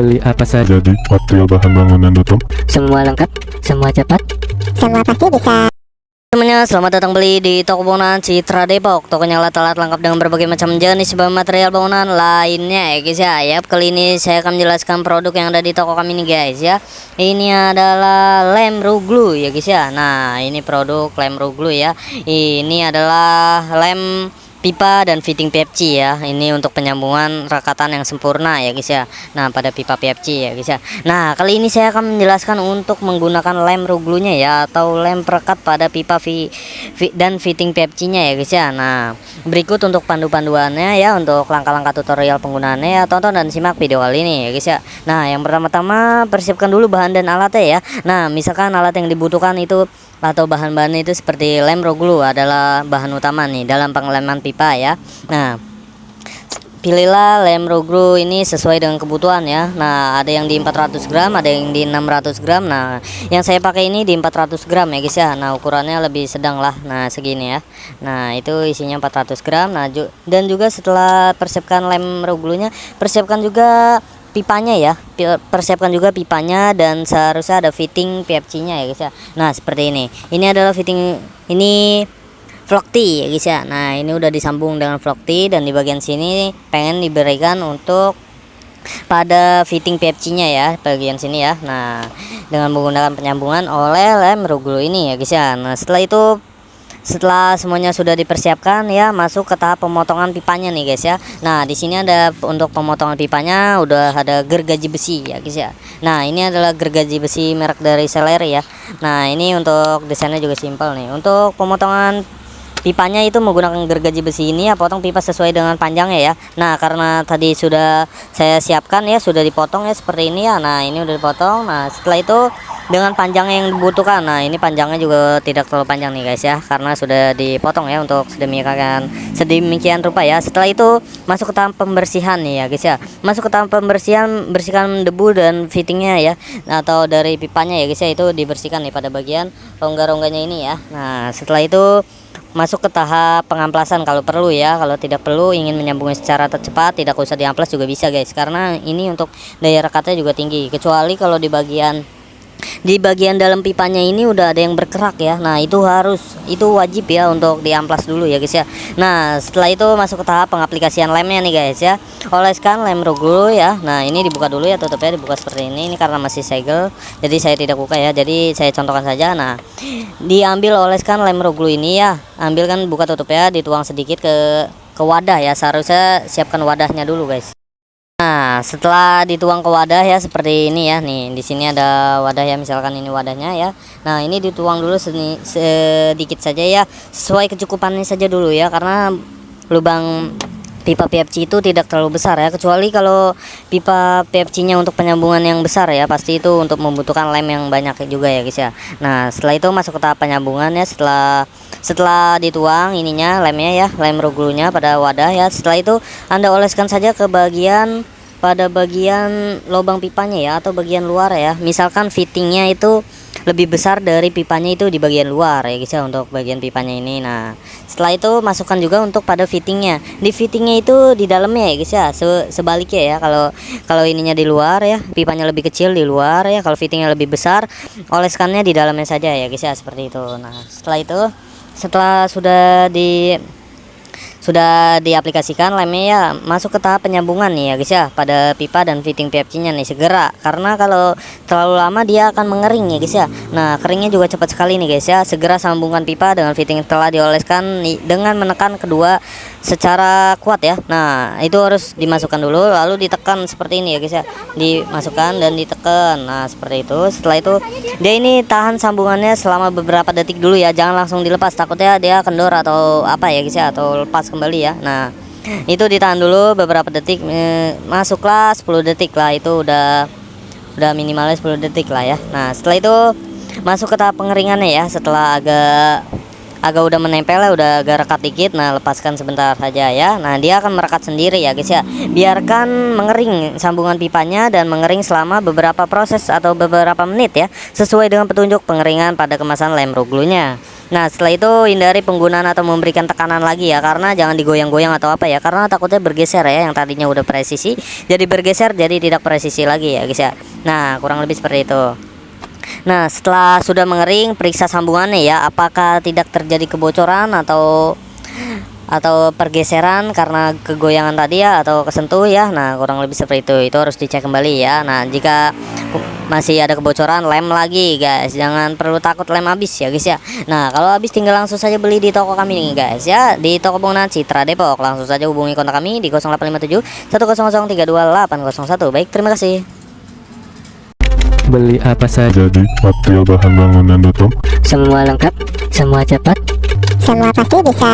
Beli apa saja? Jadi material bahan bangunan tutup. Semua lengkap, semua cepat. Semua pasti bisa. Teman-teman, selamat datang beli di toko bangunan Citra Depok. Tokonya alat-alat lengkap dengan berbagai macam jenis bahan material bangunan lainnya ya guys ya. Yap, kali ini saya akan menjelaskan produk yang ada di toko kami ini guys ya. Ini adalah lem ruglu ya guys ya. Nah, ini produk lem ruglu ya. Ini adalah lem pipa dan fitting PFC ya. Ini untuk penyambungan rekatan yang sempurna ya guys ya. Nah, pada pipa PFC ya guys ya. Nah, kali ini saya akan menjelaskan untuk menggunakan lem ruglunya ya, atau lem perekat pada pipa dan fitting PFC nya ya guys ya. Nah, berikut untuk panduannya ya, untuk langkah-langkah tutorial penggunaannya ya. Tonton dan simak video kali ini ya guys ya. Nah, yang pertama-tama persiapkan dulu bahan dan alatnya ya. Nah, misalkan alat yang dibutuhkan itu atau bahan-bahan itu seperti lem ruglu adalah bahan utama nih dalam pengeleman pipa ya. Nah, pilihlah lem ruglu ini sesuai dengan kebutuhan ya. Nah, ada yang di 400 gram, ada yang di 600 gram. Nah, yang saya pakai ini di 400 gram ya guys ya. Nah, ukurannya lebih sedang lah. Nah, segini ya. Nah, itu isinya 400 gram. Nah, dan juga setelah persiapkan lem ruglunya, persiapkan juga pipanya ya, persiapkan juga pipanya, dan seharusnya ada fitting PFC nya ya guys ya. Nah, seperti ini adalah fitting, ini flock T ya guys ya. Nah, ini udah disambung dengan flock T, dan di bagian sini pengen diberikan untuk pada fitting PFC nya ya, bagian sini ya. Nah, dengan menggunakan penyambungan oleh lem ruglu ini ya guys ya. Nah, setelah semuanya sudah dipersiapkan ya, masuk ke tahap pemotongan pipanya nih guys ya. Nah, di sini ada untuk pemotongan pipanya udah ada gergaji besi ya guys ya. Nah, ini adalah gergaji besi merek dari Seleri ya. Nah, ini untuk desainnya juga simpel nih. Untuk pemotongan pipanya itu menggunakan gergaji besi ini ya, potong pipa sesuai dengan panjangnya ya. Nah, karena tadi sudah saya siapkan ya, sudah dipotong ya seperti ini ya. Nah, ini udah dipotong. Nah, setelah itu dengan panjangnya yang dibutuhkan. Nah, ini panjangnya juga tidak terlalu panjang nih guys ya, karena sudah dipotong ya untuk sedemikian rupa ya. Setelah itu masuk ke tahap pembersihan nih ya guys ya. Masuk ke tahap pembersihan, bersihkan debu dan fittingnya ya, atau dari pipanya ya guys ya. Itu dibersihkan nih pada bagian rongga-rongganya ini ya. Nah, setelah itu masuk ke tahap pengamplasan kalau perlu ya. Kalau tidak perlu, ingin menyambungnya secara cepat, tidak usah diamplas juga bisa guys, karena ini untuk daya rekatnya juga tinggi. Kecuali kalau di bagian dalam pipanya ini udah ada yang berkerak ya. Nah, itu wajib ya untuk diamplas dulu ya guys ya. Nah, setelah itu masuk ke tahap pengaplikasian lemnya nih guys ya. Oleskan lem ruglu ya. Nah, ini dibuka dulu ya, tutupnya dibuka seperti ini. Ini karena masih segel, jadi saya tidak buka ya, jadi saya contohkan saja. Nah, diambil oleskan lem ruglu ini ya. Ambil kan, buka tutupnya, dituang sedikit ke wadah ya. Seharusnya siapkan wadahnya dulu guys. Nah, setelah dituang ke wadah ya seperti ini ya. Nih, di sini ada wadah ya, misalkan ini wadahnya ya. Nah, ini dituang dulu sedikit saja ya, sesuai kecukupannya saja dulu ya, karena lubang pipa PFC itu tidak terlalu besar ya, kecuali kalau pipa PFC nya untuk penyambungan yang besar ya, pasti itu untuk membutuhkan lem yang banyak juga ya guys ya. Nah, setelah itu masuk ke tahap penyambungan ya. Setelah dituang ininya, lemnya ya, lem ruglunya pada wadah ya. Setelah itu Anda oleskan saja ke pada bagian lubang pipanya ya, atau bagian luar ya. Misalkan fittingnya itu lebih besar dari pipanya itu di bagian luar ya guys ya, untuk bagian pipanya ini. Nah, setelah itu masukkan juga untuk pada fittingnya. Di fittingnya itu di dalamnya ya guys ya, sebaliknya ya. Kalau ininya di luar ya, pipanya lebih kecil di luar ya. Kalau fittingnya lebih besar, oleskannya di dalamnya saja ya guys ya, seperti itu. Nah, setelah sudah diaplikasikan lemnya ya, masuk ke tahap penyambungan nih ya guys ya, pada pipa dan fitting PFC nya nih segera, karena kalau terlalu lama dia akan mengering ya guys ya. Nah, keringnya juga cepat sekali nih guys ya. Segera sambungkan pipa dengan fitting telah dioleskan dengan menekan kedua secara kuat ya. Nah, itu harus dimasukkan dulu, lalu ditekan seperti ini ya guys ya, dimasukkan dan ditekan. Nah, seperti itu. Setelah itu dia ini tahan sambungannya selama beberapa detik dulu ya, jangan langsung dilepas, takutnya dia kendor atau apa ya guys ya, atau lepas kembali ya. Nah, itu ditahan dulu beberapa detik, masuklah 10 detik lah, itu udah minimalnya 10 detik lah ya. Nah, setelah itu masuk ke tahap pengeringannya ya. Setelah agak agak udah menempel ya, udah agak rekat dikit. Nah, lepaskan sebentar saja ya. Nah, dia akan merekat sendiri ya guys ya. Biarkan mengering sambungan pipanya dan mengering selama beberapa proses atau beberapa menit ya, sesuai dengan petunjuk pengeringan pada kemasan lem road glue-nya. Nah, setelah itu hindari penggunaan atau memberikan tekanan lagi ya, karena jangan digoyang-goyang atau apa ya, karena takutnya bergeser ya, yang tadinya udah presisi jadi bergeser jadi tidak presisi lagi ya guys ya. Nah, kurang lebih seperti itu. Nah, setelah sudah mengering, periksa sambungannya ya, apakah tidak terjadi kebocoran atau pergeseran karena kegoyangan tadi ya, atau kesentuh ya. Nah, kurang lebih seperti itu harus dicek kembali ya. Nah, jika masih ada kebocoran, lem lagi guys, jangan perlu takut lem habis ya guys ya. Nah, kalau habis tinggal langsung saja beli di toko kami nih guys ya, di toko bangunan Citra Depok. Langsung saja hubungi kontak kami di 0857 100 32801. Baik, terima kasih. Beli apa saja? Jadi, material bahan bangunan.com. Semua lengkap, semua cepat. Semua pasti bisa.